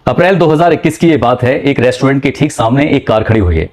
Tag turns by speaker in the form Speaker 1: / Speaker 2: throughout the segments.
Speaker 1: अप्रैल 2021 की ये बात है। एक रेस्टोरेंट के ठीक सामने एक कार खड़ी हुई है।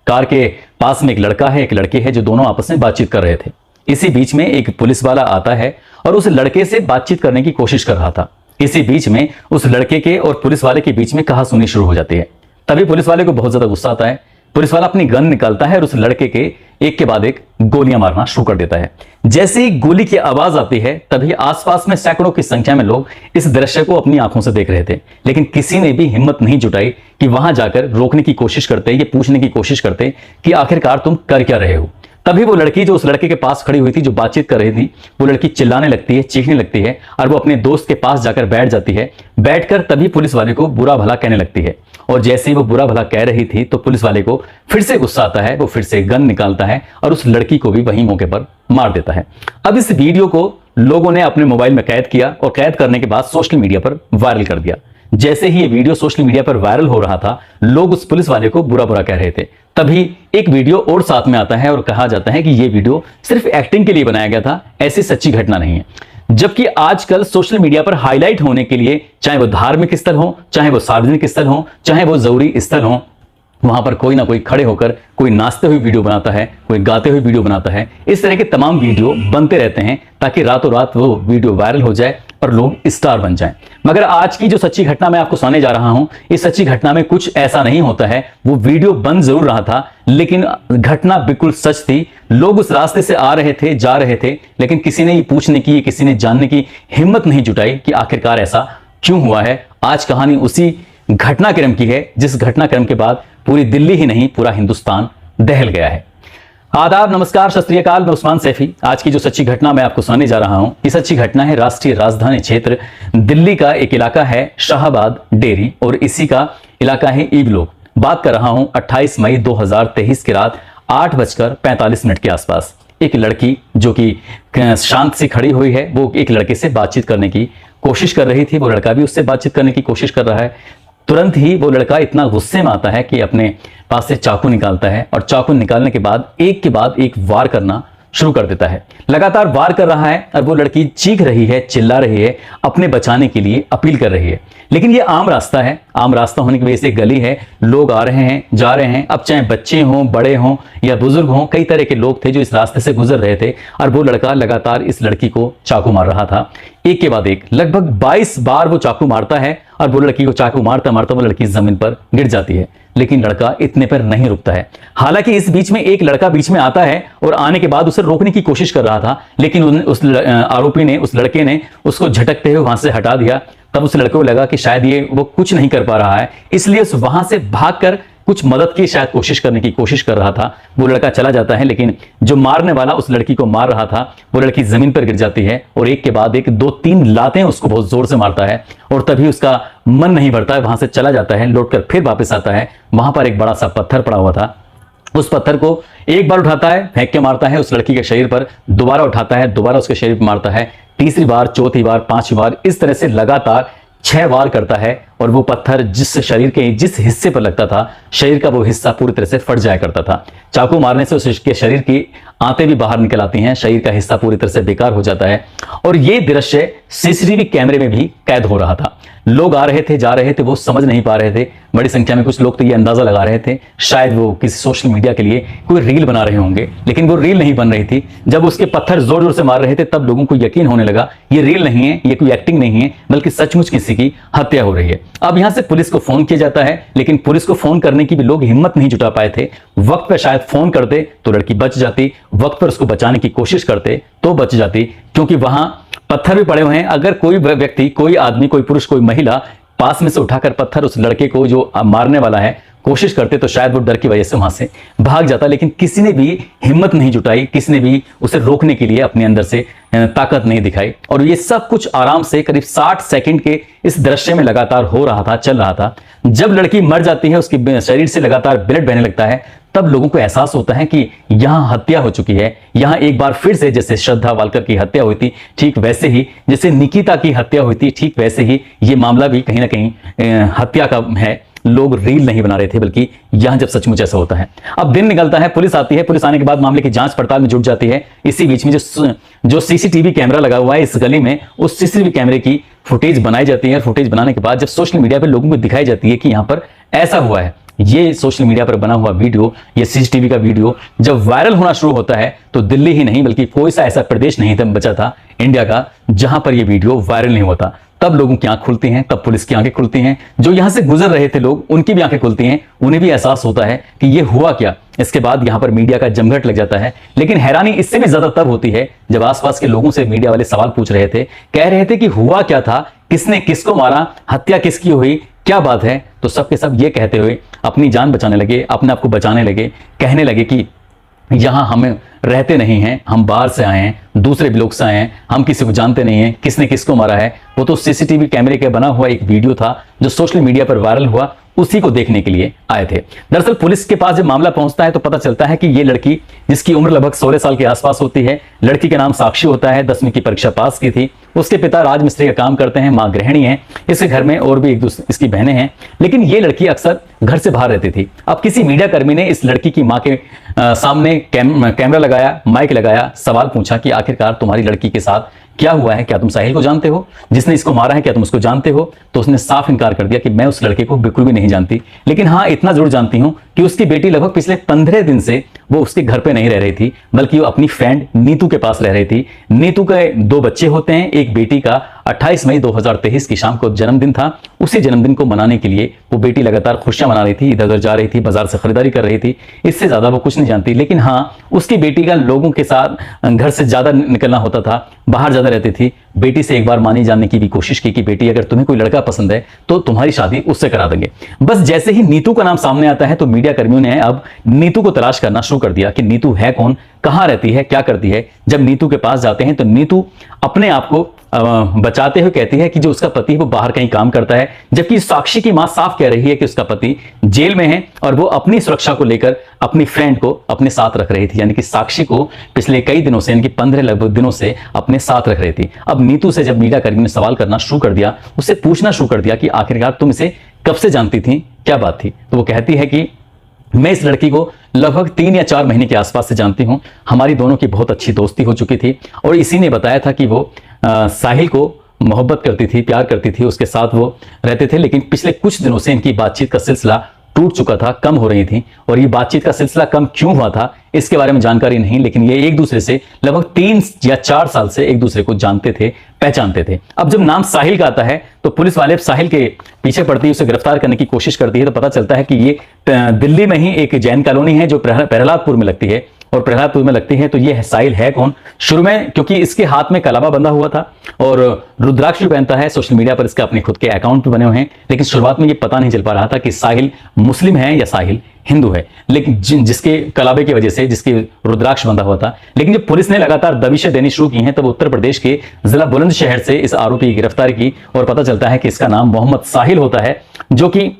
Speaker 1: कार के पास में एक लड़का है, एक लड़की है, जो दोनों आपस में बातचीत कर रहे थे। इसी बीच में एक पुलिस वाला आता है और उस लड़के से बातचीत करने की कोशिश कर रहा था। इसी बीच में उस लड़के के और पुलिस वाले के बीच में कहासुनी शुरू हो जाती है। तभी पुलिस वाले को बहुत ज्यादा गुस्सा आता है। पुलिस वाला अपनी गन निकालता है और उस लड़के के एक के बाद एक गोलियां मारना शुरू कर देता है। जैसे ही गोली की आवाज आती है, तभी आसपास में सैकड़ों की संख्या में लोग इस दृश्य को अपनी आंखों से देख रहे थे, लेकिन किसी ने भी हिम्मत नहीं जुटाई कि वहां जाकर रोकने की कोशिश करते, ये पूछने की कोशिश करते कि आखिरकार तुम कर क्या रहे हो। तभी वो लड़की जो उस लड़के के पास खड़ी हुई थी, जो बातचीत कर रही थी, वो लड़की चिल्लाने लगती है, चीखने लगती है और वो अपने दोस्त के पास जाकर बैठ जाती है। बैठकर तभी पुलिस वाले को बुरा भला कहने लगती है। और जैसे ही वो बुरा भला कह रही थी तो पुलिस वाले को फिर से गुस्सा आता है। वो फिर से गन निकालता है और उस लड़की को भी वहीं मौके पर मार देता है। अब इस वीडियो को लोगों ने अपने मोबाइल में कैद किया और कैद करने के बाद सोशल मीडिया पर वायरल कर दिया। जैसे ही ये वीडियो सोशल मीडिया पर वायरल हो रहा था, लोग उस पुलिस वाले को बुरा बुरा कह रहे थे। तभी एक वीडियो और साथ में आता है और कहा जाता है कि ये वीडियो सिर्फ एक्टिंग के लिए बनाया गया था, ऐसी सच्ची घटना नहीं है। जबकि आजकल सोशल मीडिया पर हाईलाइट होने के लिए, चाहे वो धार्मिक स्थल हो, चाहे वो सार्वजनिक स्थल हो, चाहे वो जरूरी स्थल हो, वहां पर कोई ना कोई खड़े होकर कोई नाचते हुए वीडियो बनाता है, कोई गाते हुए वीडियो बनाता है। इस तरह के तमाम वीडियो बनते रहते हैं ताकि रातों रात वो वीडियो वायरल हो जाए और लोग स्टार बन जाएं। मगर आज की जो सच्ची घटना मैं आपको सुनाने जा रहा हूं, इस सच्ची घटना में कुछ ऐसा नहीं होता है। वो वीडियो बन जरूर रहा था, लेकिन घटना बिल्कुल सच थी। लोग उस रास्ते से आ रहे थे, जा रहे थे, लेकिन किसी ने ये पूछने की, किसी ने जानने की हिम्मत नहीं जुटाई कि आखिरकार ऐसा क्यों हुआ है। आज कहानी उसी घटनाक्रम की है, जिस घटनाक्रम के बाद पूरी दिल्ली ही नहीं, पूरा हिंदुस्तान दहल गया है। आदाब, नमस्कार, सत श्री अकाल। मैं उस्मान सैफी। आज की जो सच्ची घटना मैं आपको सुनाने जा रहा हूं, ये सच्ची घटना है राष्ट्रीय राजधानी क्षेत्र दिल्ली का एक इलाका है शाहबाद डेरी, और इसी का इलाका है ईगलोक। बात कर रहा हूं 28 मई 2023 की रात 8:45 के आसपास। एक लड़की जो कि शांत से खड़ी हुई है, वो एक लड़के से बातचीत करने की कोशिश कर रही थी। वो लड़का भी उससे बातचीत करने की कोशिश कर रहा है। तुरंत ही वो लड़का इतना गुस्से में आता है कि अपने पास से चाकू निकालता है और चाकू निकालने के बाद एक वार करना शुरू कर देता है। लगातार वार कर रहा है और वो लड़की चीख रही है, चिल्ला रही है, अपने बचाने के लिए अपील कर रही है। लेकिन ये आम रास्ता है, आम रास्ता होने की वजह से गली है, लोग आ रहे हैं, जा रहे हैं। अब चाहे बच्चे हों, बड़े हों या बुजुर्ग हों, कई तरह के लोग थे जो इस रास्ते से गुजर रहे थे। और वो लड़का लगातार इस लड़की को चाकू मार रहा था, एक के बाद एक। लगभग 22 बार वो चाकू मारता है और वो लड़की को चाकू मारता मारता वो लड़की जमीन पर गिर जाती है। लेकिन लड़का इतने पर नहीं रुकता है। हालांकि इस बीच में एक लड़का बीच में आता है और आने के बाद उसे रोकने की कोशिश कर रहा था, लेकिन उस आरोपी ने, उस लड़के ने उसको झटकते हुए वहां से हटा दिया। तब उस लड़के को लगा कि शायद ये वो कुछ नहीं कर पा रहा है, इसलिए वहां से भागकर कुछ मदद की शायद कोशिश करने की कोशिश कर रहा था। वो लड़का चला जाता है, लेकिन जो मारने वाला उस लड़की को मार रहा था, वो लड़की जमीन पर गिर जाती है और एक के बाद एक 2-3 लातें उसको बहुत जोर से मारता है। और तभी उसका मन नहीं भरता है, वहां से चला जाता है, लौटकर फिर वापस आता है। वहां पर एक बड़ा सा पत्थर पड़ा हुआ था, उस पत्थर को एक बार उठाता है, फेंक के मारता है उस लड़की के शरीर पर, दोबारा उठाता है, दोबारा उसके शरीर पर मारता है, तीसरी बार, चौथी बार, पांचवी बार, इस तरह से लगातार 6 वार करता है। और वो पत्थर जिस शरीर के जिस हिस्से पर लगता था, शरीर का वो हिस्सा पूरी तरह से फट जाया करता था। चाकू मारने से उसके शरीर की आंतें भी बाहर निकल आती हैं, शरीर का हिस्सा पूरी तरह से बेकार हो जाता है। और ये दृश्य सीसीटीवी कैमरे में भी कैद हो रहा था। लोग आ रहे थे, जा रहे थे, वो समझ नहीं पा रहे थे। बड़ी संख्या में कुछ लोग तो ये अंदाजा लगा रहे थे शायद वो किसी सोशल मीडिया के लिए कोई रील बना रहे होंगे, लेकिन वो रील नहीं बन रही थी। जब उसके पत्थर जोर जोर से मार रहे थे, तब लोगों को यकीन होने लगा ये रील नहीं है, ये कोई एक्टिंग नहीं है, बल्कि सचमुच किसी की हत्या हो रही है। अब यहां से पुलिस को फोन किया जाता है, लेकिन पुलिस को फोन करने की भी लोग हिम्मत नहीं जुटा पाए थे। वक्त पर शायद फोन करते तो लड़की बच जाती, वक्त पर उसको बचाने की कोशिश करते तो बच जाती, क्योंकि वहां पत्थर भी पड़े हुए हैं। अगर कोई व्यक्ति, कोई आदमी, कोई पुरुष, कोई महिला पास में से उठाकर पत्थर उस लड़के को जो मारने वाला है कोशिश करते तो शायद वो डर की वजह से वहां से भाग जाता। लेकिन किसी ने भी हिम्मत नहीं जुटाई, किसी ने भी उसे रोकने के लिए अपने अंदर से ताकत नहीं दिखाई। और ये सब कुछ आराम से करीब 60 सेकंड के इस दृश्य में लगातार हो रहा था, चल रहा था। जब लड़की मर जाती है, उसके शरीर से लगातार ब्लड बहने लगता है, तब लोगों को एहसास होता है कि यहां हत्या हो चुकी है। यहां एक बार फिर से जैसे श्रद्धा वालकर की हत्या हुई थी, ठीक वैसे ही, जैसे निकिता की हत्या हुई थी, ठीक वैसे ही ये मामला भी कहीं ना कहीं हत्या का है। लोग रील नहीं बना रहे थे, बल्कि यहां जब सचमुच ऐसा होता है। अब दिन निकलता है, पुलिस आती है, पुलिस आने के बाद मामले की जांच पड़ताल में जुट जाती है। इसी बीच में जो सीसीटीवी कैमरा लगा हुआ है इस गली में, उस सीसीटीवी कैमरे की फुटेज बनाई जाती है। फुटेज बनाने के बाद जब सोशल मीडिया पर लोगों को दिखाई जाती है कि यहां पर ऐसा हुआ है, ये सोशल मीडिया पर बना हुआ वीडियो, ये सीसीटीवी का वीडियो जब वायरल होना शुरू होता है, तो दिल्ली ही नहीं बल्कि कोई सा ऐसा प्रदेश नहीं था बचा था इंडिया का जहां पर ये वीडियो वायरल नहीं होता। तब लोगों की आंख खुलती हैं, तब पुलिस की आंखें खुलती हैं, जो यहां से गुजर रहे थे लोग उनकी भी आंखें खुलती हैं, उन्हें भी एहसास होता है कि ये हुआ क्या। इसके बाद यहां पर मीडिया का जमघट लग जाता है। लेकिन हैरानी इससे भी ज्यादा तब होती है जब आसपास के लोगों से मीडिया वाले सवाल पूछ रहे थे, कह रहे थे कि हुआ क्या था, किसने किसको मारा, हत्या किसकी हुई, क्या बात है। तो सब के सब ये कहते हुए अपनी जान बचाने लगे, अपने आप को बचाने लगे, कहने लगे कि यहां हम रहते नहीं हैं, हम बाहर से आए हैं, दूसरे ब्लॉक से आए हैं, हम किसी को जानते नहीं हैं, किसने किसको मारा है। वो तो सीसीटीवी कैमरे के बना हुआ एक वीडियो था जो सोशल मीडिया पर वायरल हुआ, उसी को देखने के लिए आए थे। दरअसल पुलिस के पास जब मामला पहुंचता है तो पता चलता है कि ये लड़की, जिसकी उम्र लगभग 16 साल के आसपास होती है, लड़की का नाम साक्षी होता है, 10वीं की परीक्षा पास की थी। उसके पिता राजमिस्त्री का काम करते हैं, मां गृहिणी है। इसके घर में और भी इसकी बहनें हैं, लेकिन ये लड़की अक्सर घर से बाहर रहती थी। अब किसी मीडिया कर्मी ने इस लड़की की मां के सामने कैमरा लगाया, माइक लगाया, सवाल पूछा कि आखिरकार तुम्हारी लड़की के साथ क्या हुआ है, क्या तुम साहिल को जानते हो, जिसने इसको मारा है, क्या तुम उसको जानते हो। तो उसने साफ इनकार कर दिया कि मैं उस लड़के को बिल्कुल भी नहीं जानती, लेकिन हाँ इतना जरूर जानती हूं कि उसकी बेटी लगभग पिछले 15 दिन से वो उसके घर पे नहीं रह रही थी, बल्कि वो अपनी फ्रेंड नीतू के पास रह रही थी। नीतू के 2 बच्चे होते हैं, एक बेटी का 28 मई 2023 की शाम को जन्मदिन था। उसी जन्मदिन को मनाने के लिए वो बेटी लगातार खुशियां मना रही थी, इधर उधर जा रही थी, बाजार से खरीदारी कर रही थी। इससे ज्यादा वो कुछ नहीं जानती। लेकिन हाँ, उसकी बेटी का लोगों के साथ घर से ज्यादा निकलना होता था, बाहर ज्यादा रहती थी। बेटी से एक बार मानी जानने की भी कोशिश की कि बेटी अगर तुम्हें कोई लड़का पसंद है तो तुम्हारी शादी उससे करा देंगे। बस जैसे ही नीतू का नाम सामने आता है तो मीडिया कर्मियों ने अब नीतू को तलाश करना शुरू कर दिया कि नीतू है कौन, कहां रहती है, क्या करती है। जब नीतू के पास जाते हैं तो नीतू अपने आप को बचाते हुए कहती है कि जो उसका पति है वो बाहर कहीं काम करता है, जबकि साक्षी की मां साफ कह रही है कि उसका पति जेल में है और वो अपनी सुरक्षा को लेकर अपनी फ्रेंड को अपने साथ रख रही थी। यानी कि साक्षी को पिछले कई दिनों से, यानी कि 15 लगभग दिनों से अपने साथ रख रही थी। अब नीतू से जब मीडिया कर्मी ने सवाल करना शुरू कर दिया, उससे पूछना शुरू कर दिया कि आखिरकार तुम इसे कब से जानती थी, क्या बात थी। तो वो कहती है कि मैं इस लड़की को लगभग 3 या 4 महीने के आसपास से जानती हूं। हमारी दोनों की बहुत अच्छी दोस्ती हो चुकी थी और इसी ने बताया था कि वो साहिल को मोहब्बत करती थी, प्यार करती थी, उसके साथ वो रहते थे। लेकिन पिछले कुछ दिनों से इनकी बातचीत का सिलसिला टूट चुका था, कम हो रही थी। और ये बातचीत का सिलसिला कम क्यों हुआ था इसके बारे में जानकारी नहीं, लेकिन ये एक दूसरे से लगभग 3 या 4 साल से एक दूसरे को जानते थे, पहचानते थे। अब जब नाम साहिल का आता है तो पुलिस वाले साहिल के पीछे पड़ती है, उसे गिरफ्तार करने की कोशिश करती है। तो पता चलता है कि ये दिल्ली में ही एक जैन कॉलोनी है जो प्रहलादपुर में लगती है। और प्रहलादपुर में लगती है तो ये साहिल है कौन। शुरू में क्योंकि इसके हाथ में कलावा बंधा हुआ था और रुद्राक्ष भी पहनता है, सोशल मीडिया पर इसके अपने खुद के अकाउंट भी बने हुए हैं, लेकिन शुरुआत में ये पता नहीं चल पा रहा था कि साहिल मुस्लिम है या साहिल हिंदू है। लेकिन जिसके कलावे की वजह से, जिसके रुद्राक्ष बंधा हुआ था। लेकिन जब पुलिस ने लगातार दबिशें देनी शुरू की हैं तब उत्तर प्रदेश के जिला बुलंदशहर से इस आरोपी की गिरफ्तारी की और पता चलता है कि इसका नाम मोहम्मद साहिल होता है, जो कि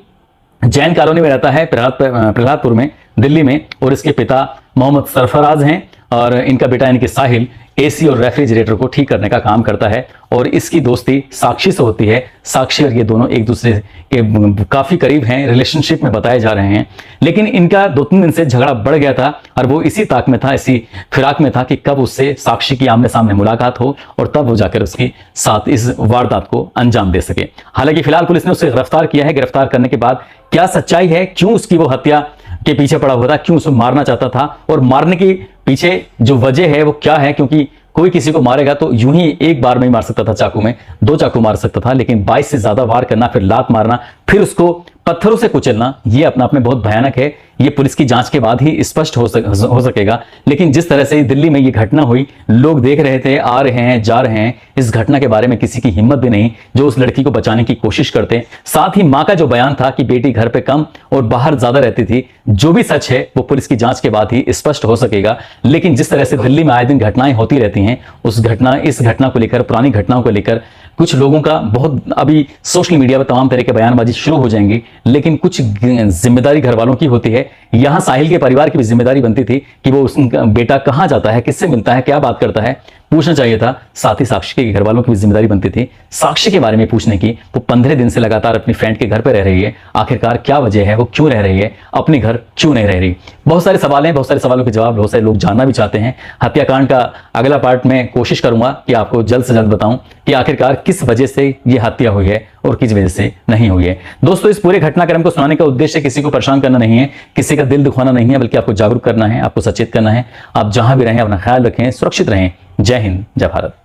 Speaker 1: जैन कॉलोनी में रहता है प्रहलादपुर में, दिल्ली में। और इसके पिता मोहम्मद सरफराज हैं और इनका बेटा यानी कि साहिल एसी और रेफ्रिजरेटर को ठीक करने का काम करता है। और इसकी दोस्ती साक्षी से होती है। साक्षी और ये दोनों एक दूसरे के काफी करीब हैं, रिलेशनशिप में बताए जा रहे हैं। लेकिन इनका 2-3 दिन से झगड़ा बढ़ गया था और वो इसी ताक में था, इसी फिराक में था कि कब उससे साक्षी की आमने सामने मुलाकात हो और तब वो जाकर उसके साथ इस वारदात को अंजाम दे सके। हालांकि फिलहाल पुलिस ने उसे गिरफ्तार किया है। गिरफ्तार करने के बाद क्या सच्चाई है, क्यों उसकी वो हत्या के पीछे पड़ा हुआ था, क्यों उसे मारना चाहता था और मारने के पीछे जो वजह है वो क्या है, क्योंकि कोई किसी को मारेगा तो यूं ही एक बार में ही मार सकता था, चाकू में 2 चाकू मार सकता था, लेकिन 22 से ज्यादा वार करना, फिर लात मारना, फिर उसको पत्थरों से कुचलना, ये अपने आप में बहुत भयानक है। ये पुलिस की जांच के बाद ही स्पष्ट हो सकेगा। लेकिन जिस तरह से दिल्ली में ये घटना हुई, लोग देख रहे थे, आ रहे हैं, जा रहे हैं, इस घटना के बारे में किसी की हिम्मत भी नहीं जो उस लड़की को बचाने की कोशिश करते। साथ ही मां का जो बयान था कि बेटी घर पे कम और बाहर ज्यादा रहती थी, जो भी सच है वो पुलिस की जांच के बाद ही स्पष्ट हो सकेगा। लेकिन जिस तरह से दिल्ली में आए दिन घटनाएं होती रहती हैं, इस घटना को लेकर, पुरानी घटनाओं को लेकर कुछ लोगों का बहुत, अभी सोशल मीडिया पर तमाम तरह के बयानबाजी शुरू हो जाएंगी, लेकिन कुछ जिम्मेदारी घर वालों की होती है। यहां साहिल के परिवार की भी जिम्मेदारी बनती थी कि वो उसका बेटा कहां जाता है, किससे मिलता है, क्या बात करता है, पूछना चाहिए था। साथ ही साक्षी के घर वालों की भी जिम्मेदारी बनती थी साक्षी के बारे में पूछने की। वो 15 दिन से लगातार अपनी फ्रेंड के घर पर रह रही है, आखिरकार क्या वजह है, वो क्यों रह रही है, अपने घर क्यों नहीं रह रही। बहुत सारे सवाल हैं, बहुत सारे सवालों के जवाब बहुत सारे लोग जानना भी चाहते हैं। हत्याकांड का अगला पार्ट में कोशिश करूंगा कि आपको जल्द से जल्द बताऊं कि आखिरकार किस वजह से ये हत्या हुई है और किस वजह से नहीं हुई है। दोस्तों, इस पूरे घटनाक्रम को सुनाने का उद्देश्य किसी को परेशान करना नहीं है, किसी का दिल दुखाना नहीं है, बल्कि आपको जागरूक करना है, आपको सचेत करना है। आप जहां भी रहें अपना ख्याल रखें, सुरक्षित रहें। जय हिंद, जय भारत।